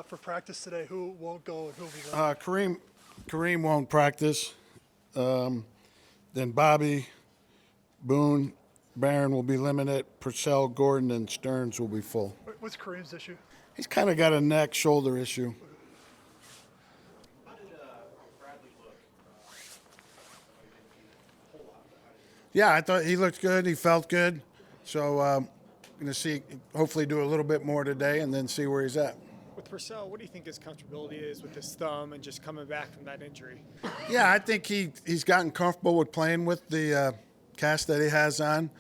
for practice today? Who won't go and who will be going? Kareem won't practice. Then Bobby, Boone, Barron will be limited. Purcell, Gordon, and Stearns will be full. What's Kareem's issue? He's kind of got a neck, shoulder issue. How did Bradley look? Yeah, I thought he looked good. He felt good. So going to see, hopefully do a little bit more today and then see where he's at. With Purcell, what do you think his comfortability is with his thumb and just coming back from that injury? Yeah, I think he's gotten comfortable with playing with the cast that he has on.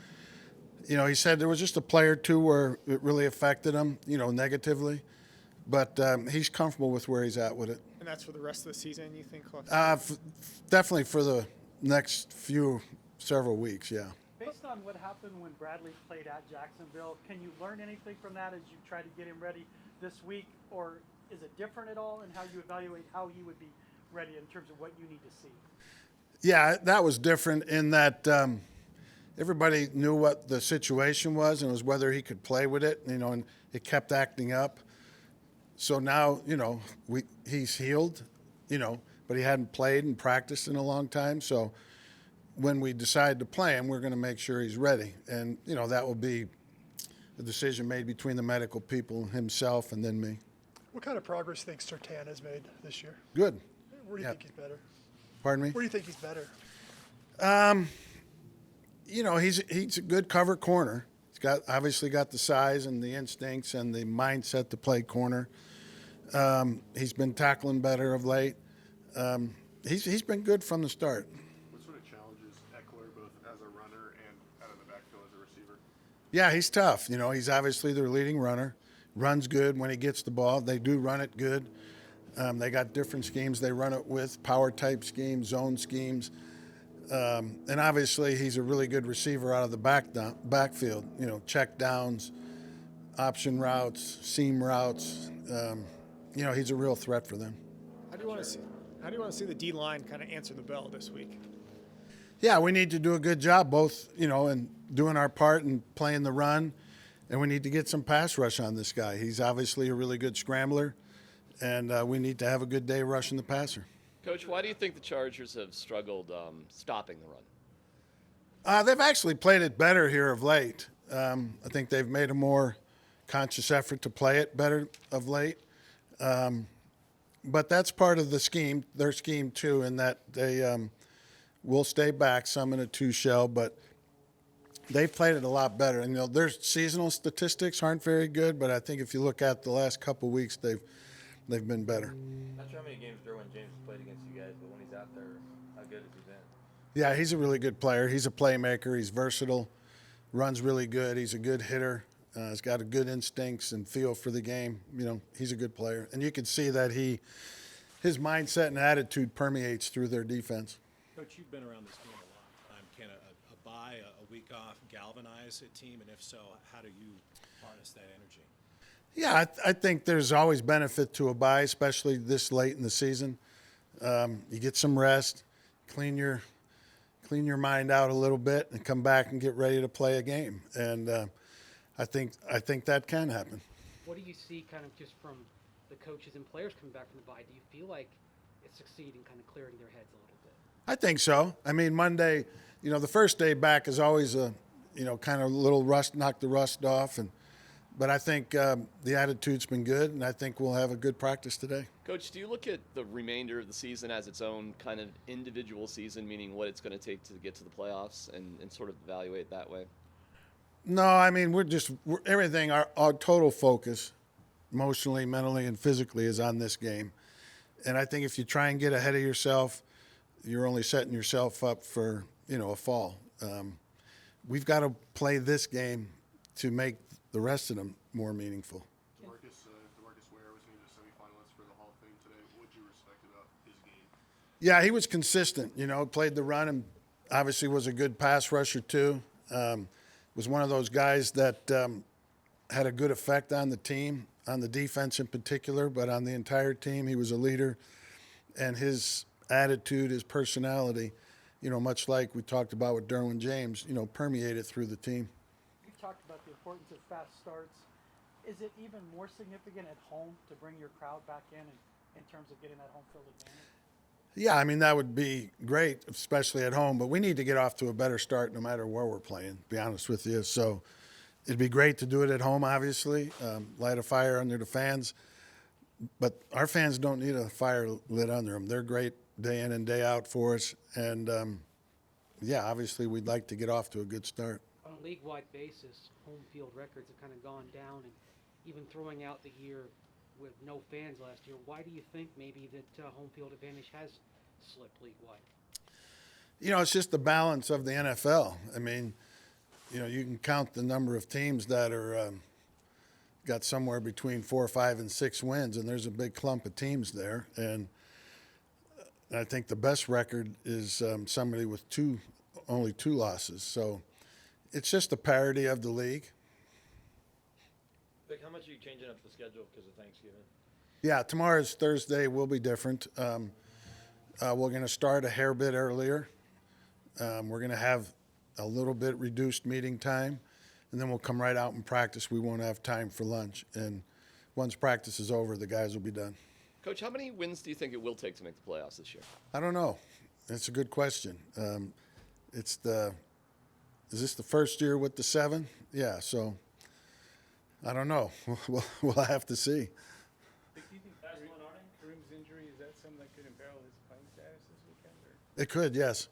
You know, he said there was just a play or two where it really affected him, negatively. But he's comfortable with where he's at with it. And that's for the rest of the season, you think? Definitely for the next several weeks, yeah. Based on what happened when Bradley played at Jacksonville, can you learn anything from that as you try to get him ready this week? Or is it different at all in how you evaluate how he would be ready in terms of what you need to see? Yeah, that was different in that everybody knew what the situation was and it was whether he could play with it, and it kept acting up. So now, he's healed, but he hadn't played and practiced in a long time. So when we decide to play him, we're going to make sure he's ready. And, that will be a decision made between the medical people, himself, and then me. What kind of progress do you think Surtain has made this year? Good. Where do you think he's better? Pardon me? Where do you think he's better? He's a good cover corner. He's obviously got the size and the instincts and the mindset to play corner. He's been tackling better of late. He's been good from the start. What sort of challenges Eckler both as a runner and out of the backfield as a receiver? Yeah, he's tough. He's obviously their leading runner. Runs good when he gets the ball. They do run it good. They got different schemes they run it with, power type schemes, zone schemes. And obviously he's a really good receiver out of the backfield, check downs, option routes, seam routes. He's a real threat for them. How do you want to see the D line kind of answer the bell this week? Yeah, we need to do a good job both, in doing our part and playing the run, and we need to get some pass rush on this guy. He's obviously a really good scrambler, and we need to have a good day rushing the passer. Coach, why do you think the Chargers have struggled stopping the run? They've actually played it better here of late. I think they've made a more conscious effort to play it better of late. But that's part of the scheme, their scheme too, in that they will stay back, some in a two shell, but they've played it a lot better. And their seasonal statistics aren't very good, but I think if you look at the last couple weeks, they've been better. Not sure how many games Derwin James played against you guys, but when he's out there, how good has he been? Yeah, he's a really good player. He's a playmaker. He's versatile, runs really good. He's a good hitter. He's got a good instincts and feel for the game. He's a good player. And you can see that his mindset and attitude permeates through their defense. Coach, you've been around this game a long time. Can a bye, a week off, galvanize a team? And if so, how do you harness that energy? Yeah, I think there's always benefit to a bye, especially this late in the season. You get some rest, clean your mind out a little bit, and come back and get ready to play a game. And I think that can happen. What do you see kind of just from the coaches and players coming back from the bye? Do you feel like it's succeeding, kind of clearing their heads a little bit? I think so. I mean, Monday, the first day back is always a, kind of a little rust, knock the rust off. But I think the attitude's been good, and I think we'll have a good practice today. Coach, do you look at the remainder of the season as its own kind of individual season, meaning what it's going to take to get to the playoffs and sort of evaluate that way? No, I mean, everything, our total focus, emotionally, mentally, and physically is on this game. And I think if you try and get ahead of yourself, you're only setting yourself up for, a fall. We've got to play this game to make the rest of them more meaningful. DeMarcus Ware was named a semifinalist for the Hall of Fame today. What did you respect about his game? Yeah, he was consistent, played the run and obviously was a good pass rusher too. Was one of those guys that had a good effect on the team, on the defense in particular, but on the entire team. He was a leader, and his attitude, his personality, much like we talked about with Derwin James, permeated through the team. You've talked about the importance of fast starts. Is it even more significant at home to bring your crowd back in terms of getting that home field advantage? Yeah, I mean, that would be great, especially at home, but we need to get off to a better start no matter where we're playing, to be honest with you. So it'd be great to do it at home, obviously, light a fire under the fans. But our fans don't need a fire lit under them. They're great day in and day out for us. And, yeah, obviously we'd like to get off to a good start. On a league-wide basis, home field records have kind of gone down, and even throwing out the year with no fans last year, why do you think maybe that home field advantage has slipped league-wide? You know, it's just the balance of the NFL. I mean, you know, you can count the number of teams that are got somewhere between 4, 5, and 6 wins, and there's a big clump of teams there. And I think the best record is somebody with only 2 losses. So it's just the parity of the league. Vic, how much are you changing up the schedule because of Thanksgiving? Yeah, tomorrow's Thursday will be different. We're going to start a hair bit earlier. We're going to have a little bit reduced meeting time, and then we'll come right out and practice. We won't have time for lunch. And once practice is over, the guys will be done. Coach, how many wins do you think it will take to make the playoffs this year? I don't know. That's a good question. Is this the first year with the 7? Yeah, so I don't know. We'll have to see. Do you think Kareem's injury, is that something that could imperil his playing status this weekend? Or? It could, yes.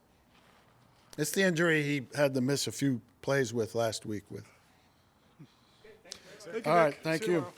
It's the injury he had to miss a few plays with last week with. Thank you, All right, Nick. thank See you you. tomorrow.